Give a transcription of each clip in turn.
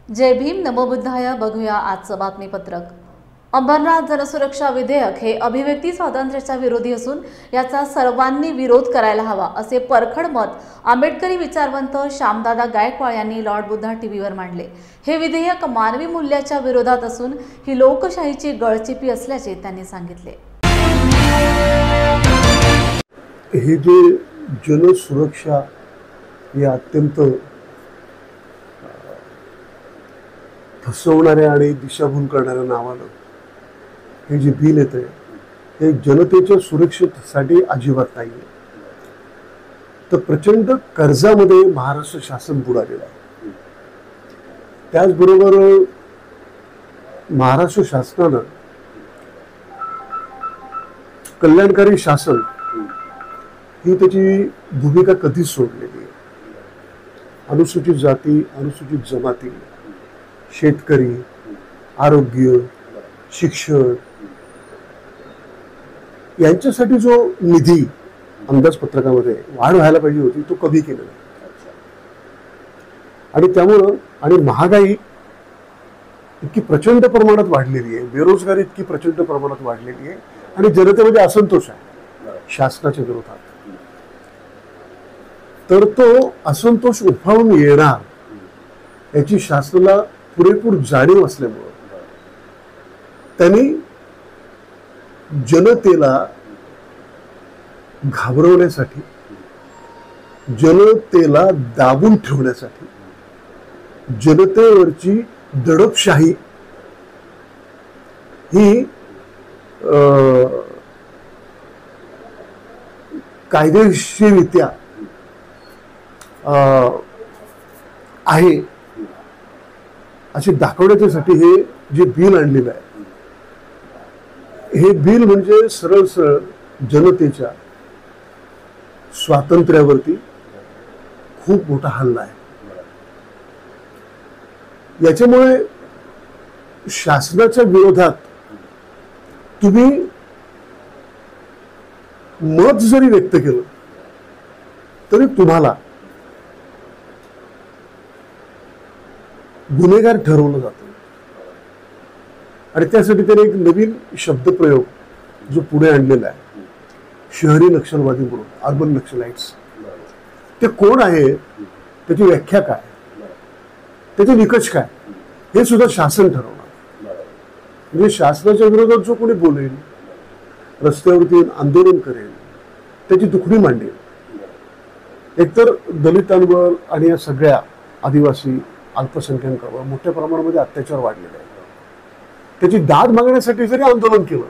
जय भीम नमो बुद्धाय. बघूया आजचं बातमीपत्रक. अंबरनाथ जनसुरक्षा विधेयक हे अभिव्यक्ती स्वातंत्र्याच्या विरोधी असून याचा सर्वांनी विरोध करायला हवा असे परखड मत आंबेडकरी विचारवंत श्यामदादा गायकवाड यांनी लॉर्ड बुद्धा टीव्हीवर मांडले. हे विधेयक मानवी मूल्याच्या विरोधात असून ही लोकशाहीची गळचिपी असल्याचे त्यांनी सांगितले. हे जे जनसुरक्षा या अत्यंत फसवणाऱ्या आणि दिशाभूल करणाऱ्या नावानं हे जे बिल येतंय हे जनतेच्या सुरक्षेसाठी अजिबात नाही आहे. तर प्रचंड कर्जामध्ये महाराष्ट्र शासन बुडालेलं आहे. त्याचबरोबर महाराष्ट्र शासनानं कल्याणकारी शासन ही त्याची भूमिका कधीच सोडलेली आहे. अनुसूचित जाती, अनुसूचित जमाती, शेतकरी, आरोग्य, शिक्षण यांच्यासाठी जो निधी अंदाजपत्रकामध्ये वाढ व्हायला पाहिजे होती तो कमी केलेला आहे. आणि त्यामुळं आणि महागाई इतकी प्रचंड प्रमाणात वाढलेली आहे, बेरोजगारी इतकी प्रचंड प्रमाणात वाढलेली आहे आणि जनतेमध्ये असंतोष आहे शासनाच्या विरोधात. तर तो असंतोष उफाळून येणार याची शासनाला पुरेपूर जाणीव असल्यामुळं त्यांनी जनतेला घाबरवण्यासाठी, जनतेला दाबून ठेवण्यासाठी, जनतेवरची दडपशाही ही कायदेशीररित्या आहे असे दाखवण्यासाठी हे जे बिल आणलेलं आहे हे बिल म्हणजे सरळ सरळ जनतेच्या स्वातंत्र्यावरती खूप मोठा हल्ला आहे. याच्यामुळे शासनाच्या विरोधात तुम्ही मत जरी व्यक्त केलं तरी तुम्हाला गुन्हेगार ठरवलं जातं. आणि त्यासाठी त्याने एक नवीन शब्दप्रयोग जो पुढे आणलेला आहे, शहरी नक्षलवादी म्हणून, अर्बन नक्सलाइट्स. ते कोण आहे, त्याची व्याख्या काय, त्याचे निकष काय, हे सुद्धा शासन ठरवणार. म्हणजे शासनाच्या विरोधात जो कोणी बोलेल, रस्त्यावरती आंदोलन करेल, त्याची दुखणी मांडेल, एकतर दलितांवर आणि या सगळ्या आदिवासी अल्पसंख्याकांवर मोठ्या प्रमाणामध्ये अत्याचार वाढलेले आहेत, त्याची दाद मागण्यासाठी जरी आंदोलन केलं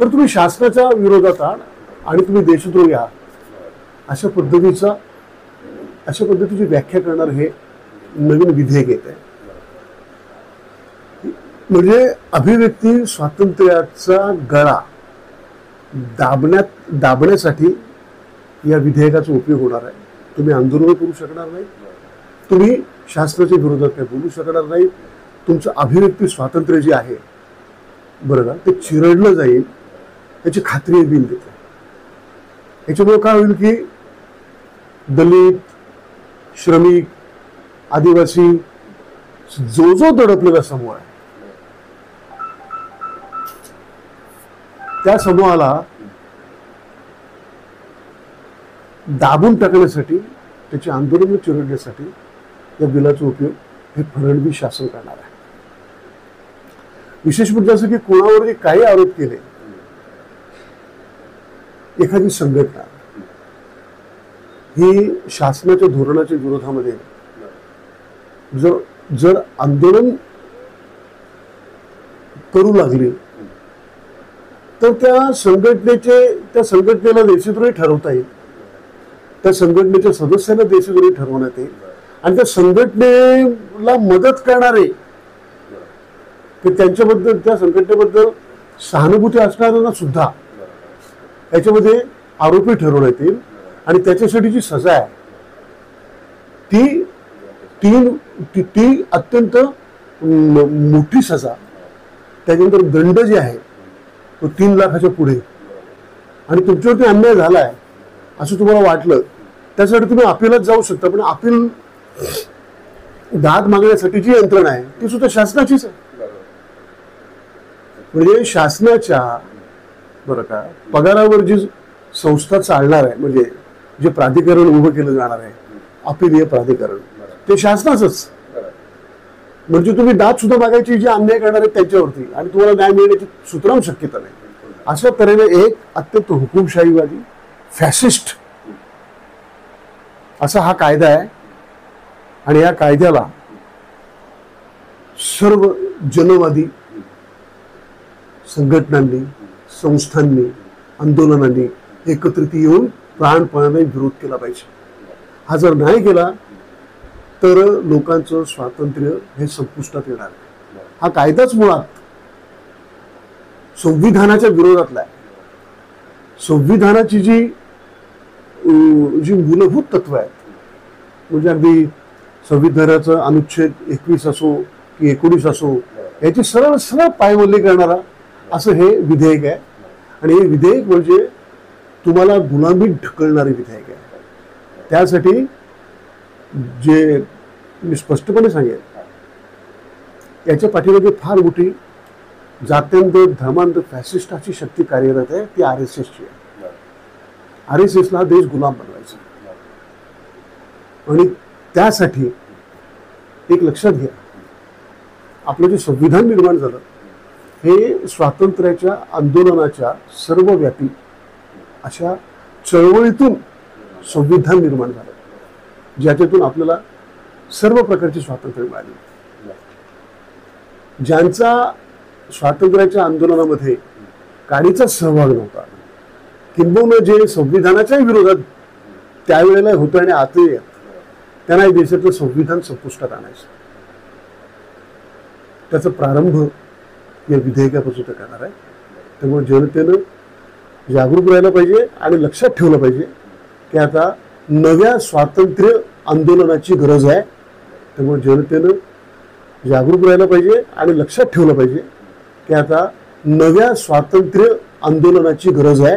तर तुम्ही शासनाच्या विरोधात आहात आणि तुम्ही देशद्रोही आहात अशा पद्धतीची व्याख्या करणार हे नवीन विधेयक येत आहे. म्हणजे अभिव्यक्ती स्वातंत्र्याचा गळा दाबण्यासाठी या विधेयकाचा उपयोग होणार आहे. तुम्ही आंदोलन करू शकणार नाही, तुम्ही शासनाच्या विरोधात काही बोलू शकणार नाही. तुमचं अभिव्यक्ती स्वातंत्र्य जे आहे बरं ना, ते चिरडलं जाईल याची खात्री बिल देते. याच्यामुळे काय होईल की दलित, श्रमिक, आदिवासी जो दडपलेला समूह आहे त्या समूहाला दाबून टाकण्यासाठी, त्याची आंदोलन चिरडण्यासाठी या बिलाचा उपयोग हे फडणवीस शासन करणार आहे. विशेष म्हणजे असं की कोणावरती काही आरोप केले, एखादी संघटना ही शासनाच्या धोरणाच्या विरोधामध्ये जर आंदोलन करू लागली तर त्या संघटनेला देशद्रोही ठरवता येईल, त्या संघटनेच्या सदस्यांना देशद्रोही ठरवण्यात येईल आणि त्या संघटनेला मदत करणारे त्यांच्याबद्दल, त्या संघटनेबद्दल सहानुभूती असणाऱ्यांना सुद्धा याच्यामध्ये आरोपी ठरवण्यात येईल. आणि त्याच्यासाठी जी सजा आहे ती अत्यंत मोठी सजा. त्याच्यानंतर दंड जे आहे तो 3 लाखाच्या पुढे. आणि तुमच्यावरती अन्याय झालाय असं तुम्हाला वाटलं त्यासाठी तुम्ही अपीलात जाऊ शकता, पण अपील दाद मागण्यासाठी जी यंत्रणा आहे ती सुद्धा शासनाचीच आहे. म्हणजे शासनाच्या बरं का पगारावर जी संस्था चालणार आहे, म्हणजे जे प्राधिकरण उभं केलं जाणार आहे अपिलीय प्राधिकरण, ते शासनाचंच. म्हणजे तुम्ही दाद सुद्धा मागायची जे अन्याय करणार आहेत त्यांच्यावरती, आणि तुम्हाला न्याय मिळण्याची सुतराम शक्यता नाही. अशा तऱ्हेने एक अत्यंत हुकुमशाहीवादी फॅसिस्ट असा हा कायदा आहे. आणि या कायद्याला सर्व जनवादी संघटनांनी, संस्थांनी, आंदोलनांनी एकत्रित येऊन प्राणपणाने विरोध केला पाहिजे. हा जर नाही केला तर लोकांचं स्वातंत्र्य हे संपुष्टात येणार. हा कायदाच मुळात संविधानाच्या विरोधातला आहे. संविधानाची जी मूलभूत तत्व आहेत, म्हणजे अगदी संविधानाचं अनुच्छेद 21 असो की 19 असो, याची सरळ सरळ पायमल्ली करणारा असं हे विधेयक आहे. आणि हे विधेयक म्हणजे तुम्हाला गुलामीत ढकलणारे विधेयक आहे. त्यासाठी जे मी स्पष्टपणे सांगेन, याच्या पाठीमागे फार मोठी जात्यांध धर्मांध फॅसिस्ट अशी शक्ती कार्यरत आहे, ती RSSची आहे. RSSला देश गुलाम बनवायचा. आणि त्यासाठी एक लक्षात घ्या, आपलं जे संविधान निर्माण झालं हे स्वातंत्र्याच्या आंदोलनाच्या सर्वव्यापी अशा चळवळीतून संविधान निर्माण झालं, ज्याच्यातून आपल्याला सर्व प्रकारचे स्वातंत्र्य मिळाले. ज्यांचा स्वातंत्र्याच्या आंदोलनामध्ये काडीचा सहभाग नव्हता, किंबहुना जे संविधानाच्या विरोधात त्यावेळेला होतं आणि आताही आहेत, त्यांना या देशाचं संविधान संपुष्टात आणायचं. त्याचा प्रारंभ या विधेयकापासून करणार आहे. त्यामुळे जनतेनं जागरूक राहायला पाहिजे आणि लक्षात ठेवलं पाहिजे की आता नव्या स्वातंत्र्य आंदोलनाची गरज आहे. त्यामुळे जनतेनं जागरूक राहायला पाहिजे आणि लक्षात ठेवलं पाहिजे की आता नव्या स्वातंत्र्य आंदोलनाची गरज आहे.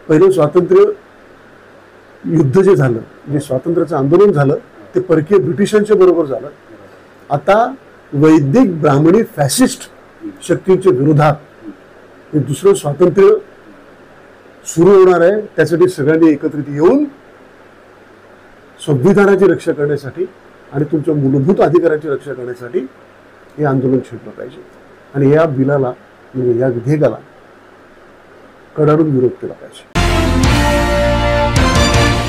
पहिलं स्वातंत्र्य युद्ध जे झालं, जे स्वातंत्र्याचं आंदोलन झालं, ते परकीय ब्रिटिशांच्या बरोबर झालं. आता वैदिक ब्राह्मणी फॅसिस्ट शक्तींच्या विरोधात हे दुसरं स्वातंत्र्य सुरू होणार आहे. त्यासाठी सगळ्यांनी एकत्रित येऊन संविधानाची रक्षा करण्यासाठी आणि तुमच्या मूलभूत अधिकारांची रक्षा करण्यासाठी हे आंदोलन छेडलं पाहिजे. आणि या बिलाला, म्हणजे या विधेयकाला कडाडून विरोध केला पाहिजे.